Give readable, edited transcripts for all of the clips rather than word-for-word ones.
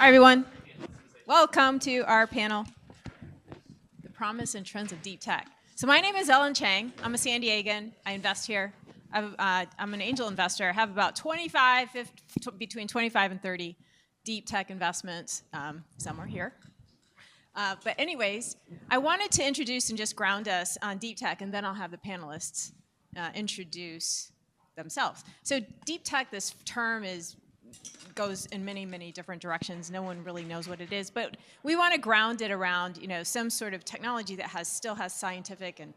Hi, everyone. Welcome to our panel, The Promise and Trends of Deep Tech. So my name is Ellen Chang. I'm a San Diegan. I invest here. I'm an angel investor. I have about between 25 and 30 deep tech investments, somewhere here. But anyways, I wanted to introduce and just ground us on deep tech, and then I'll have the panelists introduce themselves. So deep tech, this term goes in many, many different directions. No one really knows what it is, but we want to ground it around, some sort of technology that still has scientific and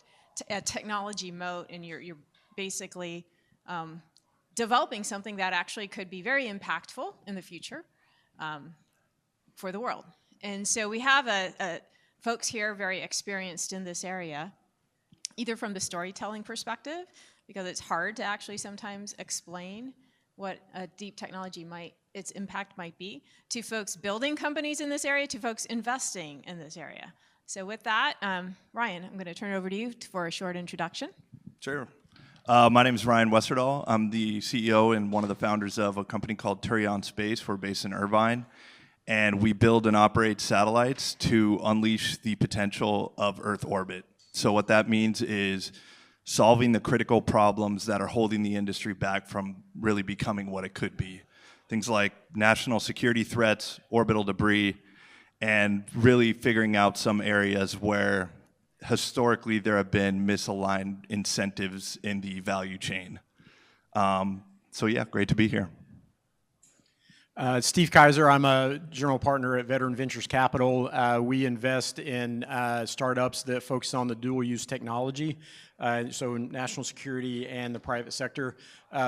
technology moat, and you're basically developing something that actually could be very impactful in the future for the world. And so we have folks here very experienced in this area, either from the storytelling perspective, because it's hard to actually sometimes explain what a deep technology its impact might be, to folks building companies in this area, to folks investing in this area. So with that, Ryan, I'm going to turn it over to you for a short introduction. Sure. My name is Ryan Westerdahl. I'm the CEO and one of the founders of a company called Turion Space. We're based in Irvine, and we build and operate satellites to unleash the potential of Earth orbit. So what that means is solving the critical problems that are holding the industry back from really becoming what it could be. Things like national security threats, orbital debris, and really figuring out some areas where historically there have been misaligned incentives in the value chain. So yeah, great to be here. Steve Kiser, I'm a general partner at Veteran Ventures Capital. We invest in startups that focus on the dual-use technology, so national security and the private sector.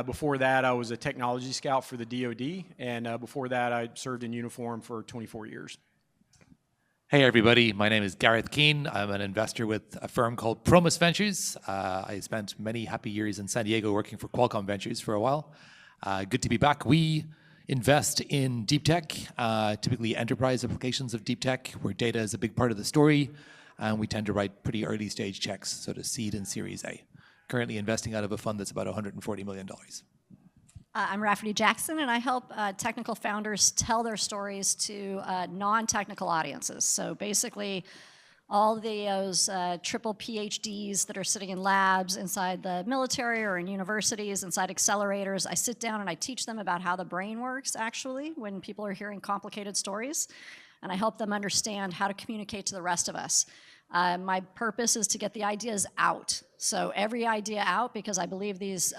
Before that, I was a technology scout for the DoD, and before that, I served in uniform for 24 years. Hey everybody, my name is Gareth Keane. I'm an investor with a firm called Promus Ventures. I spent many happy years in San Diego working for Qualcomm Ventures for a while. Good to be back. We invest in deep tech, typically enterprise applications of deep tech, where data is a big part of the story, and we tend to write pretty early stage checks, so to seed and Series A. Currently investing out of a fund that's about $140 million. I'm Rafferty Jackson, and I help technical founders tell their stories to non-technical audiences. So basically, all those triple PhDs that are sitting in labs inside the military or in universities, inside accelerators, I sit down and I teach them about how the brain works, actually, when people are hearing complicated stories. And I help them understand how to communicate to the rest of us. My purpose is to get the ideas out. So every idea out, because I believe these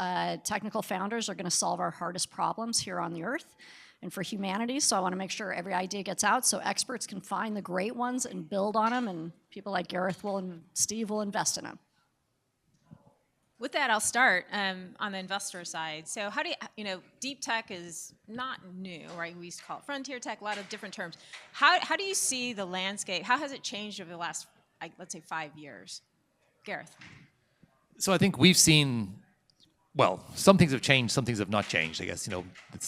technical founders are going to solve our hardest problems here on the earth and for humanity. So I want to make sure every idea gets out so experts can find the great ones and build on them, and people like Gareth and Steve will invest in them. With that, I'll start on the investor side. So how do deep tech is not new, right? We used to call it frontier tech, a lot of different terms. How do you see the landscape? How has it changed over the last, let's say, 5 years? Gareth. So I think we've seen, well, some things have changed, some things have not changed. I guess,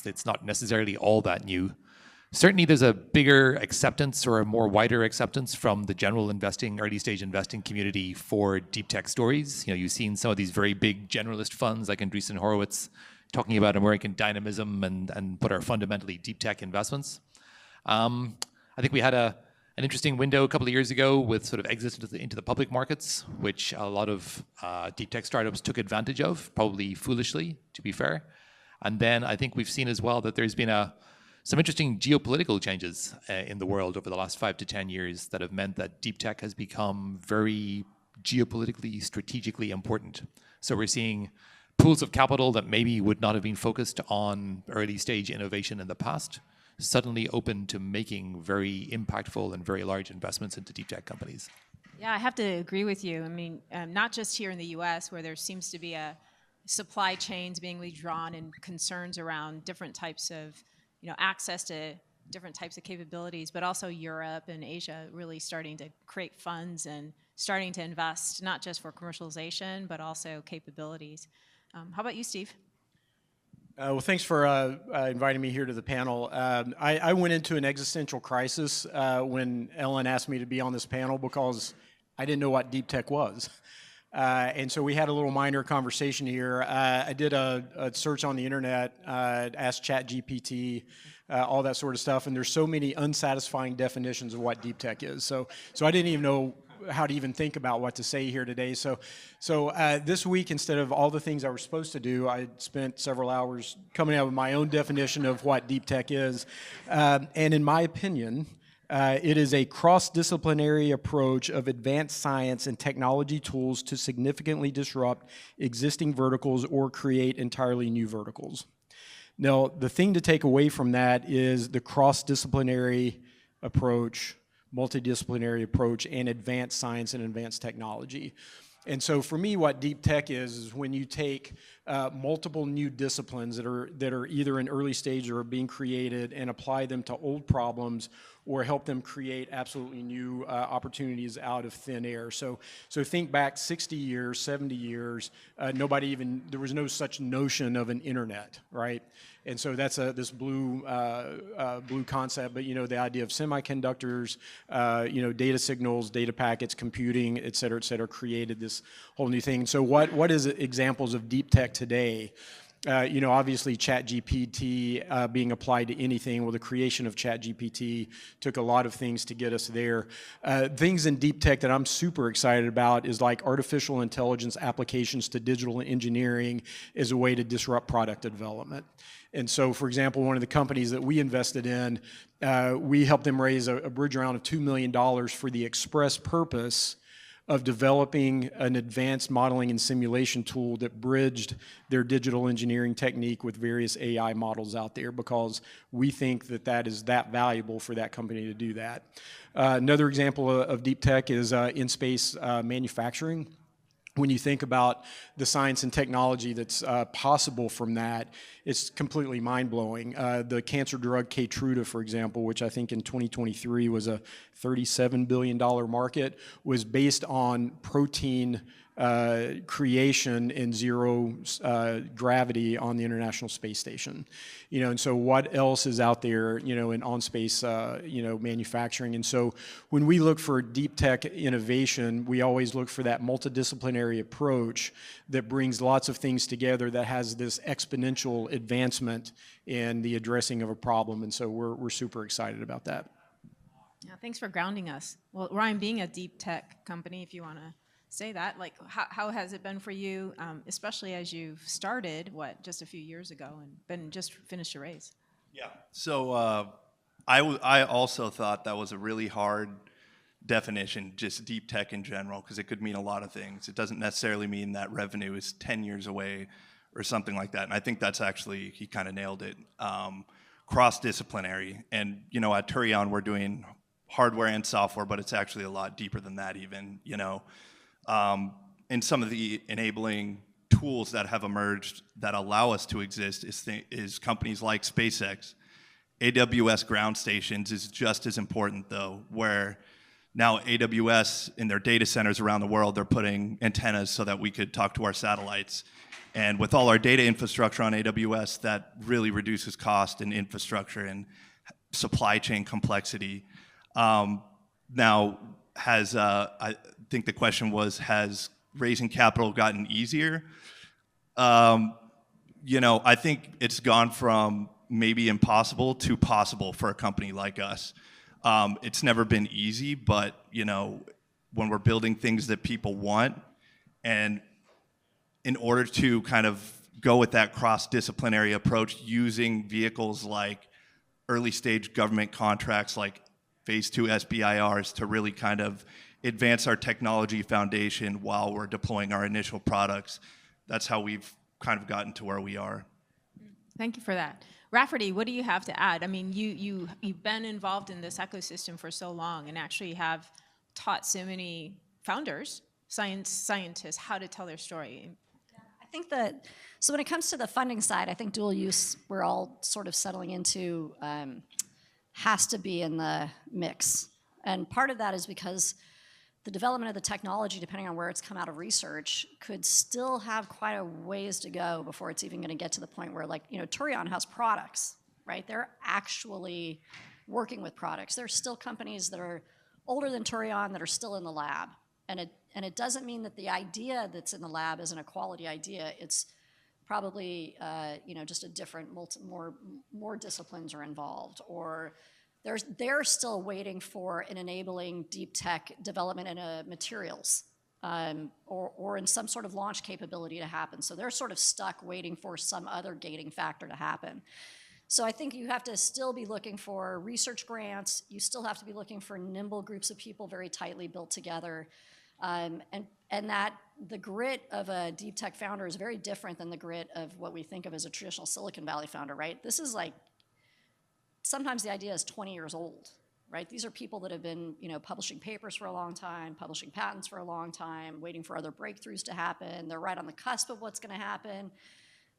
it's not necessarily all that new. Certainly there's a bigger acceptance or a more wider acceptance from the general investing, early stage investing community for deep tech stories. You've seen some of these very big generalist funds like Andreessen Horowitz talking about American dynamism and what are fundamentally deep tech investments. I think we had an interesting window a couple of years ago with sort of exits into the public markets, which a lot of deep tech startups took advantage of, probably foolishly, to be fair. And then I think we've seen as well that there's been some interesting geopolitical changes in the world over the last 5 to 10 years that have meant that deep tech has become very geopolitically, strategically important. So we're seeing pools of capital that maybe would not have been focused on early stage innovation in the past suddenly open to making very impactful and very large investments into deep tech companies. Yeah, I have to agree with you. I mean, not just here in the US, where there seems to be supply chains being withdrawn and concerns around different types of access to different types of capabilities, but also Europe and Asia really starting to create funds and starting to invest, not just for commercialization, but also capabilities. How about you, Steve? Well, thanks for inviting me here to the panel. I went into an existential crisis when Ellen asked me to be on this panel because I didn't know what deep tech was. And so we had a little minor conversation here. I did a search on the internet, asked ChatGPT, all that sort of stuff, and there's so many unsatisfying definitions of what deep tech is. So I didn't even know how to even think about what to say here today. So this week, instead of all the things I was supposed to do, I spent several hours coming up with my own definition of what deep tech is. And in my opinion, it is a cross-disciplinary approach of advanced science and technology tools to significantly disrupt existing verticals or create entirely new verticals. Now, the thing to take away from that is the cross-disciplinary approach, multidisciplinary approach, and advanced science and advanced technology. And so for me, what deep tech is when you take multiple new disciplines that are either in early stage or are being created and apply them to old problems or help them create absolutely new opportunities out of thin air. So think back 60 years, 70 years, there was no such notion of an internet, right? And so that's this blue concept, but the idea of semiconductors, data signals, data packets, computing, et cetera, created this whole new thing. So what is examples of deep tech today? Obviously ChatGPT being applied to anything. Well, the creation of ChatGPT took a lot of things to get us there. Things in deep tech that I'm super excited about is like artificial intelligence applications to digital engineering as a way to disrupt product development. And so, for example, one of the companies that we invested in, we helped them raise a bridge round of $2 million for the express purpose of developing an advanced modeling and simulation tool that bridged their digital engineering technique with various AI models out there, because we think that is that valuable for that company to do that. Another example of deep tech is in-space manufacturing. When you think about the science and technology that's possible from that, it's completely mind-blowing. The cancer drug Keytruda, for example, which I think in 2023 was a $37 billion market, was based on protein creation in zero gravity on the International Space Station. And so what else is out there, in on-space, manufacturing? And so when we look for deep tech innovation, we always look for that multidisciplinary approach that brings lots of things together that has this exponential advancement in the addressing of a problem. And so we're super excited about that. Yeah, thanks for grounding us. Well, Ryan, being a deep tech company, if you want to say that, like how has it been for you, especially as you've started, just a few years ago and just finished your raise? Yeah, so I also thought that was a really hard definition, just deep tech in general, because it could mean a lot of things. It doesn't necessarily mean that revenue is 10 years away or something like that. And I think that's actually, he kind of nailed it. Cross-disciplinary. And, at Turion, we're doing hardware and software, but it's actually a lot deeper than that even, And some of the enabling tools that have emerged that allow us to exist is companies like SpaceX. AWS ground stations is just as important, though, where now AWS in their data centers around the world, they're putting antennas so that we could talk to our satellites. And with all our data infrastructure on AWS, that really reduces cost and infrastructure and supply chain complexity. Now, I think the question was, has raising capital gotten easier? I think it's gone from maybe impossible to possible for a company like us. It's never been easy, but when we're building things that people want, and in order to kind of go with that cross-disciplinary approach, using vehicles like early stage government contracts like Phase 2 SBIRs to really kind of advance our technology foundation while we're deploying our initial products. That's how we've kind of gotten to where we are. Thank you for that. Rafferty, what do you have to add? I mean, you've been involved in this ecosystem for so long and actually have taught so many founders, scientists, how to tell their story. I think that, so when it comes to the funding side, I think dual use, we're all sort of settling into, has to be in the mix. And part of that is because the development of the technology, depending on where it's come out of research, could still have quite a ways to go before it's even going to get to the point where, Turion has products, right? They're actually working with products. There's still companies that are older than Turion that are still in the lab. And it doesn't mean that the idea that's in the lab isn't a quality idea. It's probably just a different, more disciplines are involved, or they're still waiting for an enabling deep tech development in materials, or in some sort of launch capability to happen. So they're sort of stuck waiting for some other gating factor to happen. So I think you have to still be looking for research grants. You still have to be looking for nimble groups of people very tightly built together. And that the grit of a deep tech founder is very different than the grit of what we think of as a traditional Silicon Valley founder, right? This is like, sometimes the idea is 20 years old, right? These are people that have been, publishing papers for a long time, publishing patents for a long time, waiting for other breakthroughs to happen. They're right on the cusp of what's going to happen.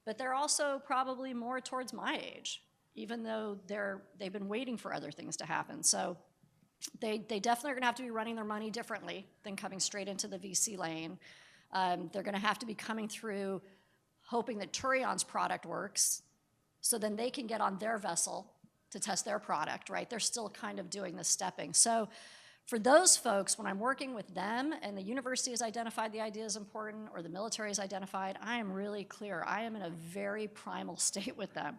But they're also probably more towards my age, even though they've been waiting for other things to happen. So they definitely are going to have to be running their money differently than coming straight into the VC lane. They're going to have to be coming through hoping that Turion's product works, so then they can get on their vessel to test their product, right? They're still kind of doing the stepping. So for those folks, when I'm working with them and the university has identified the idea is important or the military has identified, I am really clear. I am in a very primal state with them.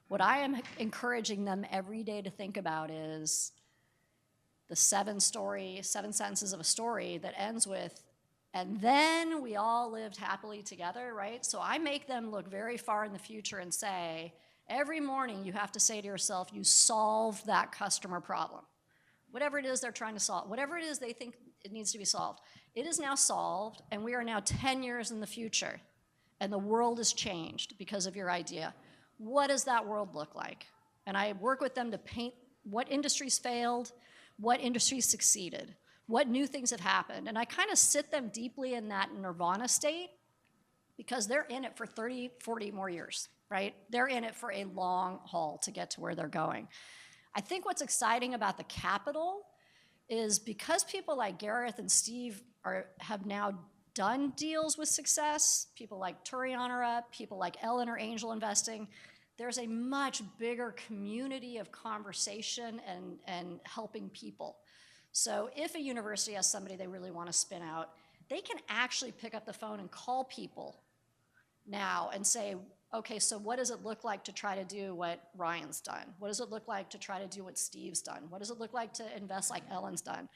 What I am encouraging them every day to think about is the 7 sentences of a story that ends with, and then we all lived happily together, right? So I make them look very far in the future and say, every morning you have to say to yourself, you solved that customer problem. Whatever it is they're trying to solve, whatever it is they think it needs to be solved, it is now solved, and we are now 10 years in the future, and the world has changed because of your idea. What does that world look like? And I work with them to paint what industries failed, what industries succeeded, what new things have happened, and I kind of sit them deeply in that nirvana state because they're in it for 30, 40 more years, right? They're in it for a long haul to get to where they're going. I think what's exciting about the capital is because people like Gareth and Steve have now done deals with success, people like Turion are up, people like Ellen are angel investing, there's a much bigger community of conversation and helping people. So if a university has somebody they really want to spin out, they can actually pick up the phone and call people now and say, okay, so what does it look like to try to do what Ryan's done? What does it look like to try to do what Steve's done? What does it look like to invest like Ellen's done?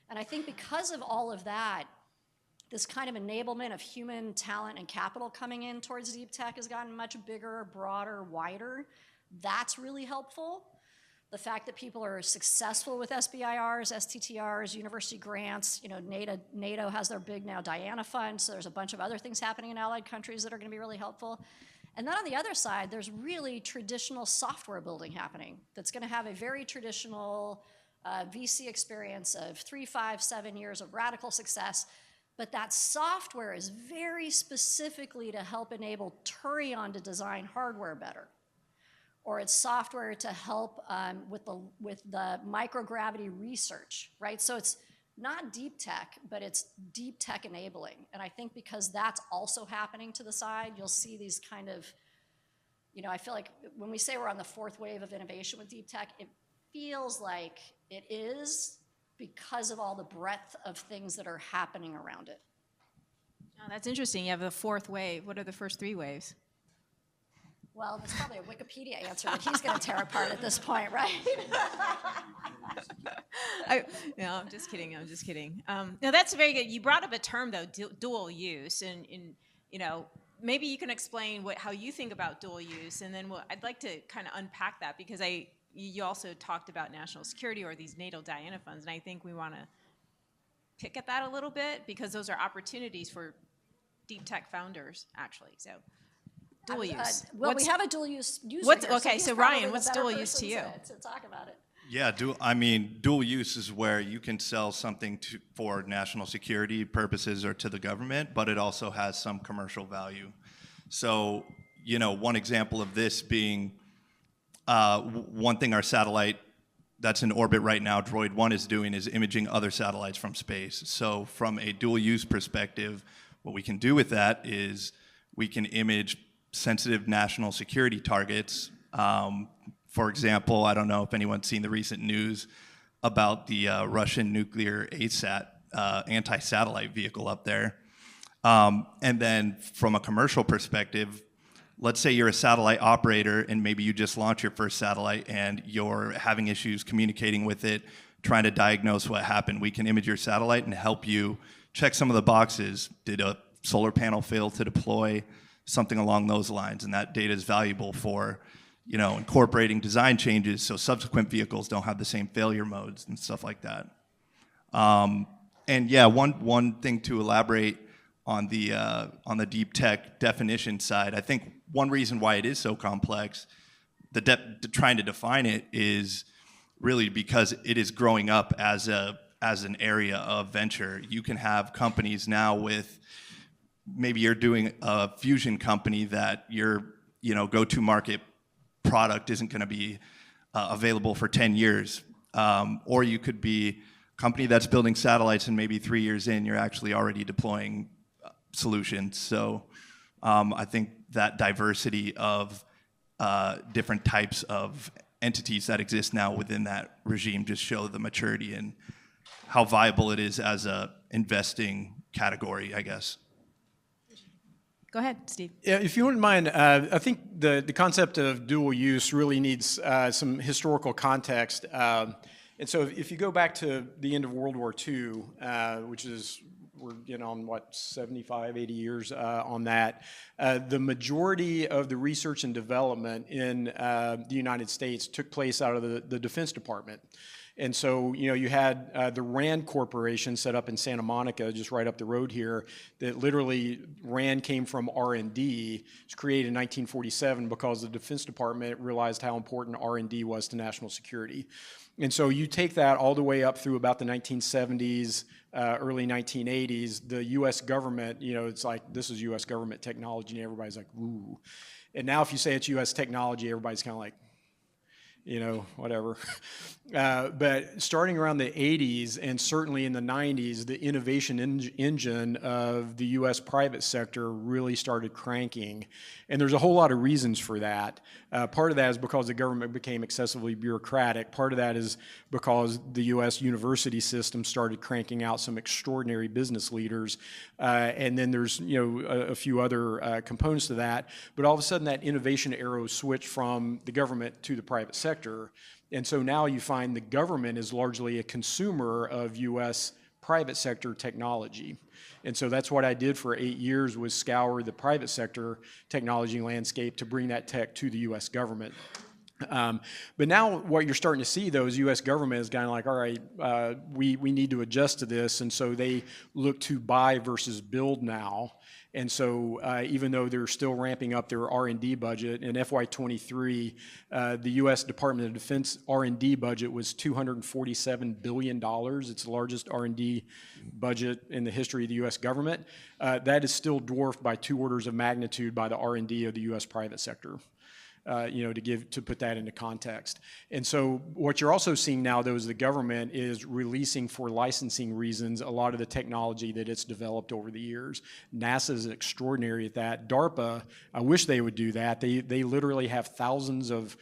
And I think because of all of that, this kind of enablement of human talent and capital coming in towards deep tech has gotten much bigger, broader, wider. That's really helpful. The fact that people are successful with SBIRs, STTRs, university grants, NATO has their big now Diana fund, so there's a bunch of other things happening in allied countries that are going to be really helpful. And then on the other side, there's really traditional software building happening that's going to have a very traditional VC experience of 3, 5, 7 years of radical success. But that software is very specifically to help enable Turion to design hardware better. Or it's software to help with the microgravity research, right? So it's not deep tech, but it's deep tech enabling. And I think because that's also happening to the side, you'll see these kind of, I feel like when we say we're on the 4th wave of innovation with deep tech, it feels like it is because of all the breadth of things that are happening around it. Oh, that's interesting. You have the 4th wave. What are the first 3 waves? Well, there's probably a Wikipedia answer that he's going to tear apart at this point, right? I'm just kidding. No, that's very good. You brought up a term, though, dual use. And maybe you can explain how you think about dual use. And then I'd like to kind of unpack that because you also talked about national security or these NATO Diana funds. And I think we want to pick at that a little bit because those are opportunities for deep tech founders, actually. So dual use. We have a dual use user What's, here, okay, so Ryan, what's dual use to you? To talk about it. Yeah, dual use is where you can sell something for national security purposes or to the government, but it also has some commercial value. So, one example of this being one thing our satellite that's in orbit right now, Droid 1, is doing is imaging other satellites from space. So from a dual use perspective, what we can do with that is we can image sensitive national security targets. For example, I don't know if anyone's seen the recent news about the Russian nuclear ASAT anti-satellite vehicle up there. And then from a commercial perspective, let's say you're a satellite operator and maybe you just launched your first satellite and you're having issues communicating with it, trying to diagnose what happened. We can image your satellite and help you check some of the boxes. Did a solar panel fail to deploy? Something along those lines. And that data is valuable for, incorporating design changes so subsequent vehicles don't have the same failure modes and stuff like that. And yeah, one thing to elaborate on the deep tech definition side, I think one reason why it is so complex, trying to define it, is really because it is growing up as an area of venture. You can have companies now with, maybe you're doing a fusion company that your go-to market product isn't going to be available for 10 years, or you could be a company that's building satellites and maybe 3 years in you're actually already deploying solutions. So I think that diversity of different types of entities that exist now within that regime just show the maturity and how viable it is as a investing category, I guess. Go ahead, Steve. Yeah, if you wouldn't mind, I think the concept of dual use really needs some historical context. And so if you go back to the end of World War II, which is, we're getting on, 75, 80 years on that, the majority of the research and development in the United States took place out of the Defense Department. And so, you had the RAND Corporation set up in Santa Monica, just right up the road here, that literally RAND came from R&D. It was created in 1947 because the Defense Department realized how important R&D was to national security. And so you take that all the way up through about the 1970s, early 1980s, the U.S. government, it's like, this is U.S. government technology, and everybody's like, woo. And now if you say it's U.S. technology, everybody's kind of like, whatever. But starting around the 80s and certainly in the 90s, the innovation engine of the U.S. private sector really started cranking. And there's a whole lot of reasons for that. Part of that is because the government became excessively bureaucratic. Part of that is because the U.S. university system started cranking out some extraordinary business leaders. And then there's, a few other components to that. But all of a sudden, that innovation arrow switched from the government to the private sector. And so now you find the government is largely a consumer of U.S. private sector technology. And so that's what I did for 8 years, was scour the private sector technology landscape to bring that tech to the U.S. government. But now what you're starting to see, though, is U.S. government is kind of like, all right, we need to adjust to this. And so they look to buy versus build now. And so even though they're still ramping up their R&D budget, in FY23, the U.S. Department of Defense R&D budget was $247 billion. It's the largest R&D budget in the history of the U.S. government. That is still dwarfed by 2 orders of magnitude by the R&D of the U.S. private sector. To put that into context. And so what you're also seeing now, though, is the government is releasing for licensing reasons a lot of the technology that it's developed over the years. NASA is extraordinary at that. DARPA, I wish they would do that. They literally have thousands of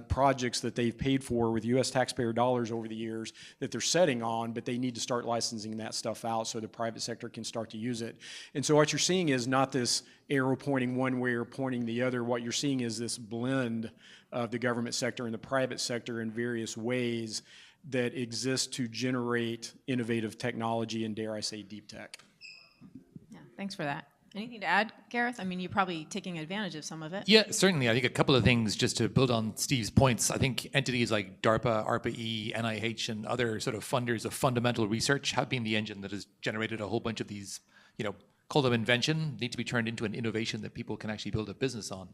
projects that they've paid for with U.S. taxpayer dollars over the years that they're setting on, but they need to start licensing that stuff out so the private sector can start to use it. And so what you're seeing is not this arrow pointing one way or pointing the other. What you're seeing is this blend of the government sector and the private sector in various ways that exist to generate innovative technology and, dare I say, deep tech. Yeah, thanks for that. Anything to add, Gareth? I mean, you're probably taking advantage of some of it. Yeah, certainly. I think a couple of things just to build on Steve's points. I think entities like DARPA, ARPA-E, NIH, and other sort of funders of fundamental research have been the engine that has generated a whole bunch of these, call them invention, need to be turned into an innovation that people can actually build a business on.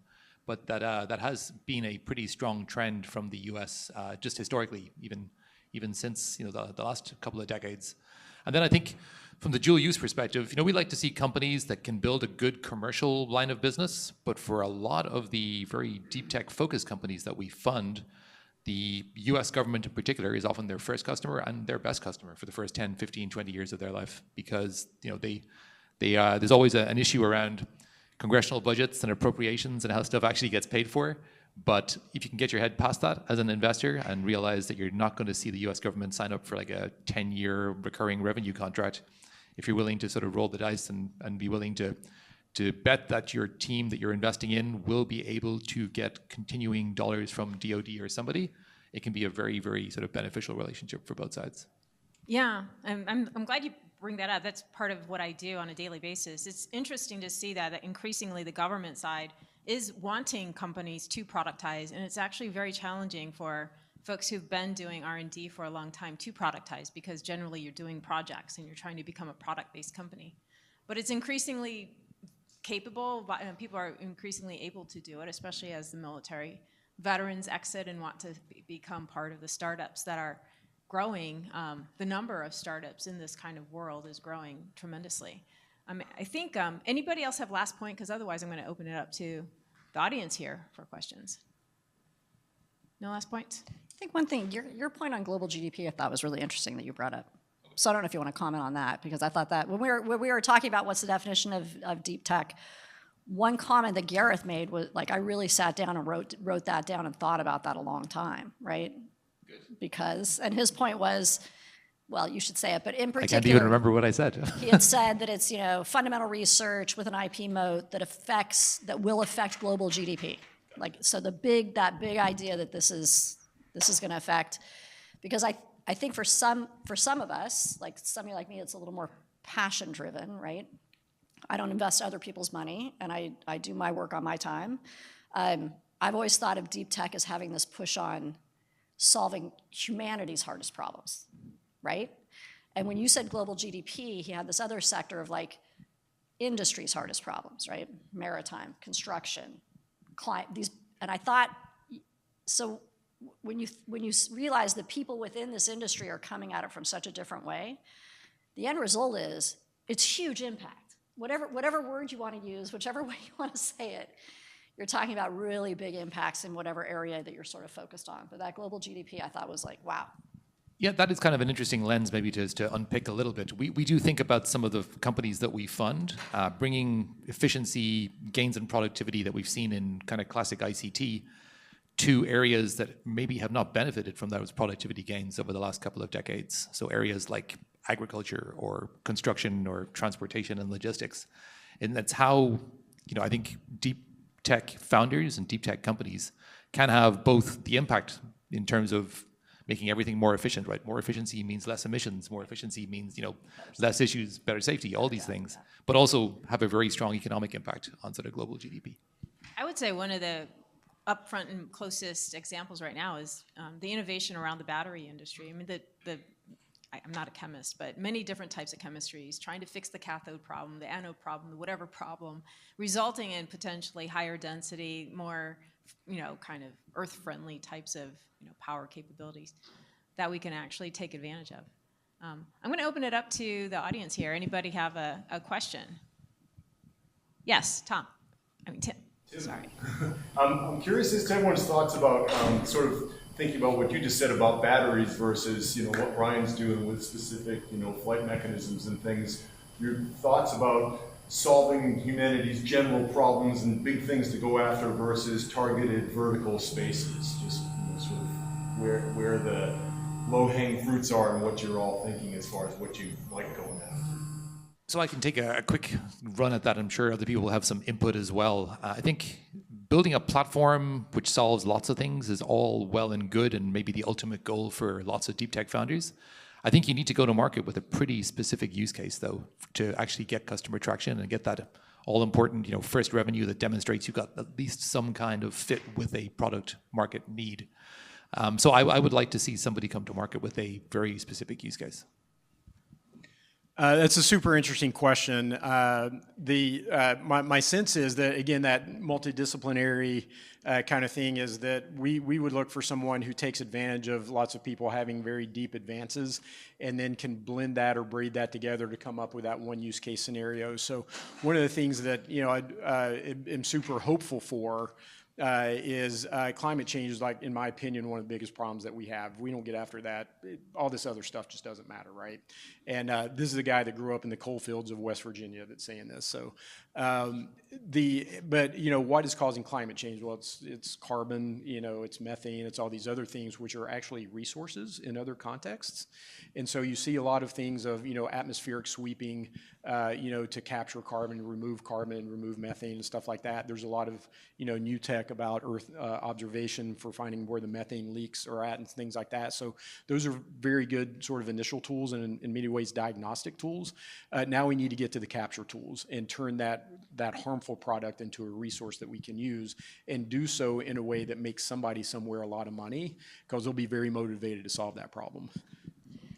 But that has been a pretty strong trend from the US, just historically, even since the last couple of decades. And then I think from the dual use perspective, we like to see companies that can build a good commercial line of business, but for a lot of the very deep tech focused companies that we fund, the US government in particular is often their first customer and their best customer for the first 10, 15, 20 years of their life, because there's always an issue around congressional budgets and appropriations and how stuff actually gets paid for. But if you can get your head past that as an investor and realize that you're not going to see the US government sign up for like a 10-year recurring revenue contract, if you're willing to sort of roll the dice and be willing to bet that your team that you're investing in will be able to get continuing dollars from DoD or somebody, it can be a very, very sort of beneficial relationship for both sides. Yeah, I'm glad you bring that up. That's part of what I do on a daily basis. It's interesting to see that increasingly the government side is wanting companies to productize, and it's actually very challenging for folks who've been doing R&D for a long time to productize, because generally you're doing projects and you're trying to become a product-based company. But it's increasingly capable, people are increasingly able to do it, especially as the military veterans exit and want to become part of the startups that are growing. The number of startups in this kind of world is growing tremendously. I think, anybody else have last point? Because otherwise I'm going to open it up to the audience here for questions. No last points? I think one thing, your point on global GDP I thought was really interesting that you brought up. So I don't know if you want to comment on that, because I thought that when we were talking about what's the definition of deep tech, one comment that Gareth made was, like, I really sat down and wrote that down and thought about that a long time, right? Good. Because, and his point was, well, you should say it, but in particular, I can't even remember what I said. he had said that it's, fundamental research with an IP moat that will affect global GDP. Like, so that big idea that this is going to affect, because I think for some of us, like somebody like me, it's a little more passion driven, right? I don't invest other people's money, and I do my work on my time. I've always thought of deep tech as having this push on solving humanity's hardest problems, right? And when you said global GDP, he had this other sector of like industry's hardest problems, right? Maritime, construction, these, and I thought, so when you realize that people within this industry are coming at it from such a different way, the end result is it's huge impact. Whatever word you want to use, whichever way you want to say it, you're talking about really big impacts in whatever area that you're sort of focused on. But that global GDP, I thought was like, wow. Yeah, that is kind of an interesting lens maybe to unpick a little bit. We do think about some of the companies that we fund, bringing efficiency, gains in productivity that we've seen in kind of classic ICT to areas that maybe have not benefited from those productivity gains over the last couple of decades. So areas like agriculture or construction or transportation and logistics. And that's how, I think deep tech founders and deep tech companies can have both the impact in terms of making everything more efficient, right? More efficiency means less emissions. More efficiency means, less issues, better safety, all these things, but also have a very strong economic impact on sort of global GDP. I would say one of the upfront and closest examples right now is the innovation around the battery industry. I mean, I'm not a chemist, but many different types of chemistries trying to fix the cathode problem, the anode problem, the whatever problem, resulting in potentially higher density, more, kind of earth-friendly types of, power capabilities that we can actually take advantage of. I'm going to open it up to the audience here. Anybody have a question? Yes, Tim. Sorry. I'm curious as to everyone's thoughts about sort of thinking about what you just said about batteries versus what Ryan's doing with specific flight mechanisms and things. Your thoughts about solving humanity's general problems and big things to go after versus targeted vertical spaces. Just sort of where the low-hanging fruits are and what you're all thinking as far as what you like going after. So I can take a quick run at that. I'm sure other people will have some input as well. I think building a platform which solves lots of things is all well and good and maybe the ultimate goal for lots of deep tech founders. I think you need to go to market with a pretty specific use case, though, to actually get customer traction and get that all-important first revenue that demonstrates you've got at least some kind of fit with a product market need. So I would like to see somebody come to market with a very specific use case. That's a super interesting question. My sense is that, again, that multidisciplinary kind of thing is that we would look for someone who takes advantage of lots of people having very deep advances and then can blend that or braid that together to come up with that one use case scenario. So one of the things that I am super hopeful for is climate change is, like, in my opinion, one of the biggest problems that we have. If we don't get after that, all this other stuff just doesn't matter, right? And this is a guy that grew up in the coal fields of West Virginia that's saying this. So, but you know, what is causing climate change? Well, it's carbon, you know, it's methane, it's all these other things which are actually resources in other contexts. And so you see a lot of things of, you know, atmospheric sweeping, you know, to capture carbon, remove methane and stuff like that. There's a lot of, you know, new tech about Earth observation for finding where the methane leaks are at and things like that. So those are very good sort of initial tools and in many ways diagnostic tools. Now we need to get to the capture tools and turn that harmful product into a resource that we can use, and do so in a way that makes somebody somewhere a lot of money, because they'll be very motivated to solve that problem.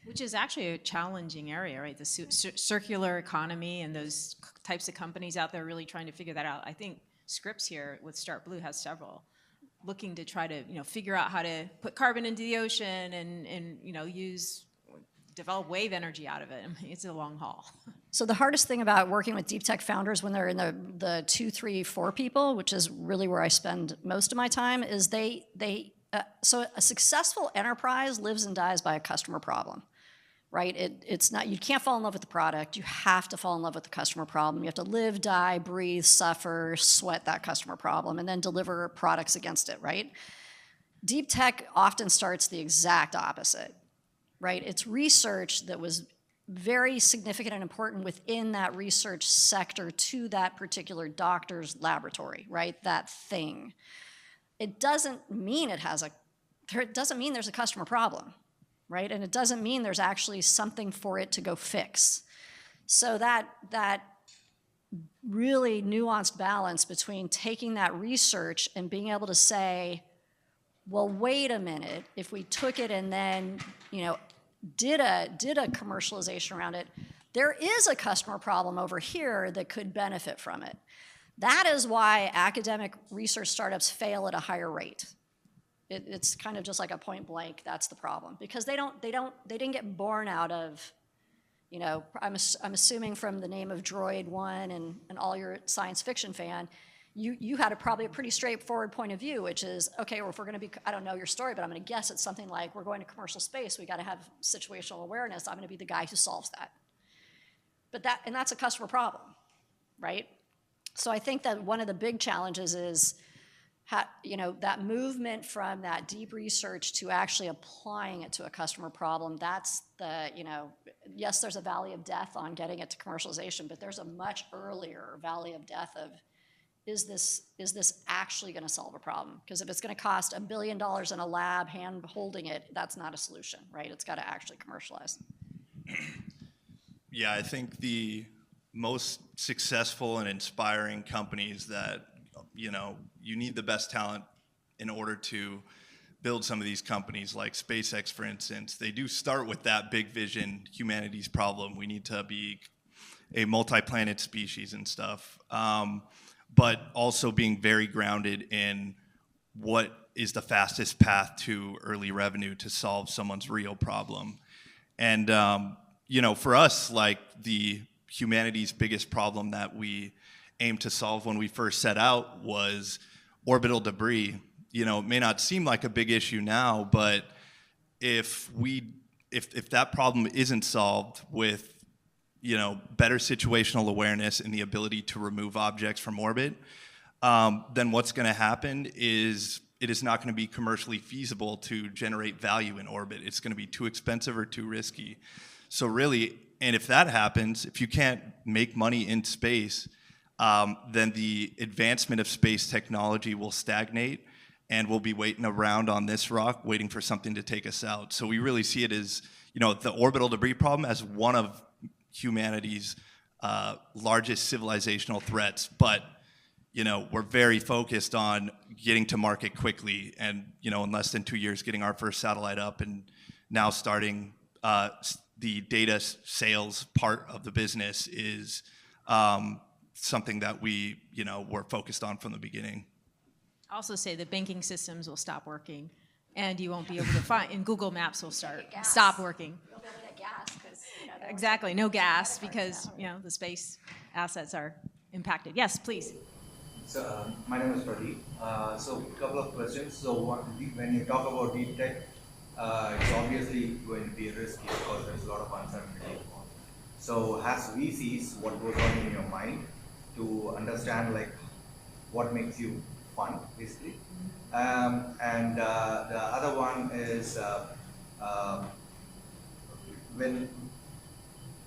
Which is actually a challenging area, right? The circular economy and those types of companies out there really trying to figure that out. I think Scripps here with Start Blue has several looking to try to, you know, figure out how to put carbon into the ocean and you know, develop wave energy out of it. I mean, it's a long haul. So the hardest thing about working with deep tech founders when they're in the 2, 3, 4 people, which is really where I spend most of my time, is so a successful enterprise lives and dies by a customer problem, right? It's not, you can't fall in love with the product. You have to fall in love with the customer problem. You have to live, die, breathe, suffer, sweat that customer problem, and then deliver products against it, right? Deep tech often starts the exact opposite, right? It's research that was very significant and important within that research sector to that particular doctor's laboratory, right? That thing. It doesn't mean there's a customer problem, right? And it doesn't mean there's actually something for it to go fix. So that really nuanced balance between taking that research and being able to say, well, wait a minute, if we took it and then, you know, did a commercialization around it, there is a customer problem over here that could benefit from it. That is why academic research startups fail at a higher rate. It's kind of just like a point blank, that's the problem. Because they didn't get born out of, you know, I'm assuming from the name of Droid 1 and all your science fiction fan, you had probably a pretty straightforward point of view, which is, okay, well, if we're going to be, I don't know your story, but I'm going to guess it's something like, we're going to commercial space, we got to have situational awareness, I'm going to be the guy who solves that. And that's a customer problem, right? So I think that one of the big challenges is, you know, that movement from that deep research to actually applying it to a customer problem. That's the, you know, yes, there's a valley of death on getting it to commercialization, but there's a much earlier valley of death of, is this actually going to solve a problem? Because if it's going to cost $1 billion in a lab hand holding it, that's not a solution, right? It's got to actually commercialize. Yeah, I think the most successful and inspiring companies that, you know, you need the best talent in order to build some of these companies, like SpaceX, for instance. They do start with that big vision, humanity's problem. We need to be a multi-planet species and stuff. But also being very grounded in what is the fastest path to early revenue to solve someone's real problem. And, you know, for us, like the humanity's biggest problem that we aimed to solve when we first set out was orbital debris. You know, it may not seem like a big issue now, but if that problem isn't solved with, you know, better situational awareness and the ability to remove objects from orbit, then what's going to happen is it is not going to be commercially feasible to generate value in orbit. It's going to be too expensive or too risky. So really, and if that happens, if you can't make money in space, then the advancement of space technology will stagnate, and we'll be waiting around on this rock, waiting for something to take us out. So we really see it as, you know, the orbital debris problem as one of humanity's largest civilizational threats. But, you know, we're very focused on getting to market quickly, and, you know, in less than 2 years, getting our first satellite up, and now starting the data sales part of the business is something that we, you know, were focused on from the beginning. Also say the banking systems will stop working, and you won't be able to find, and Google Maps will stop working. You'll be able to get gas because, you know, Exactly, no gas because, you know, the space assets are impacted. Yes, please. So, my name is Pradeep. So, a couple of questions. So, when you talk about deep tech, it's obviously going to be risky because there's a lot of uncertainty involved. So, as VCs, what goes on in your mind to understand like what makes you fun, basically? And the other one is when.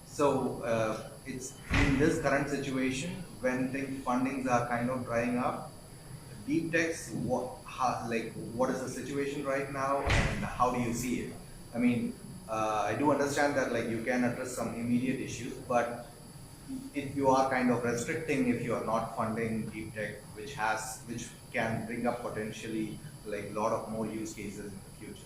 So, it's in this current situation when fundings are kind of drying up. Deep techs, what is the situation right now, and how do you see it? I mean, I do understand that like you can address some immediate issues, but if you are kind of restricting if you are not funding deep tech, which can bring up potentially like a lot of more use cases in the future.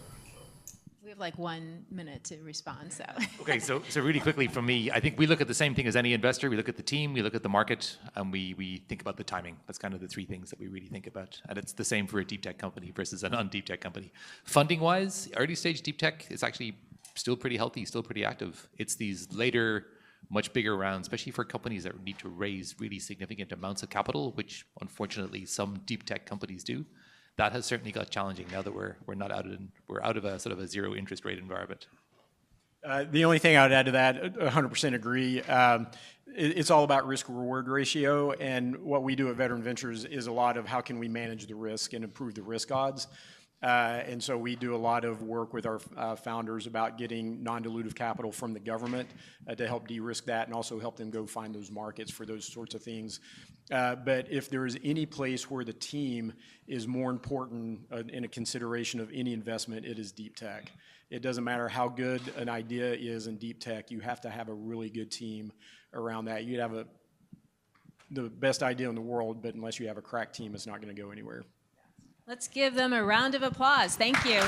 We have like 1 minute to respond, so. Okay, so really quickly from me, I think we look at the same thing as any investor. We look at the team, we look at the market, and we think about the timing. That's kind of the three things that we really think about. And it's the same for a deep tech company versus a non-deep tech company. Funding-wise, early stage deep tech is actually still pretty healthy, still pretty active. It's these later, much bigger rounds, especially for companies that need to raise really significant amounts of capital, which unfortunately some deep tech companies do. That has certainly got challenging now that we're out of a sort of a zero interest rate environment. The only thing I would add to that, 100% agree. It's all about risk-reward ratio, and what we do at Veteran Ventures is a lot of how can we manage the risk and improve the risk odds. And so we do a lot of work with our founders about getting non-dilutive capital from the government to help de-risk that and also help them go find those markets for those sorts of things. But if there is any place where the team is more important in a consideration of any investment, it is deep tech. It doesn't matter how good an idea is in deep tech, you have to have a really good team around that. You have the best idea in the world, but unless you have a crack team, it's not going to go anywhere. Let's give them a round of applause. Thank you.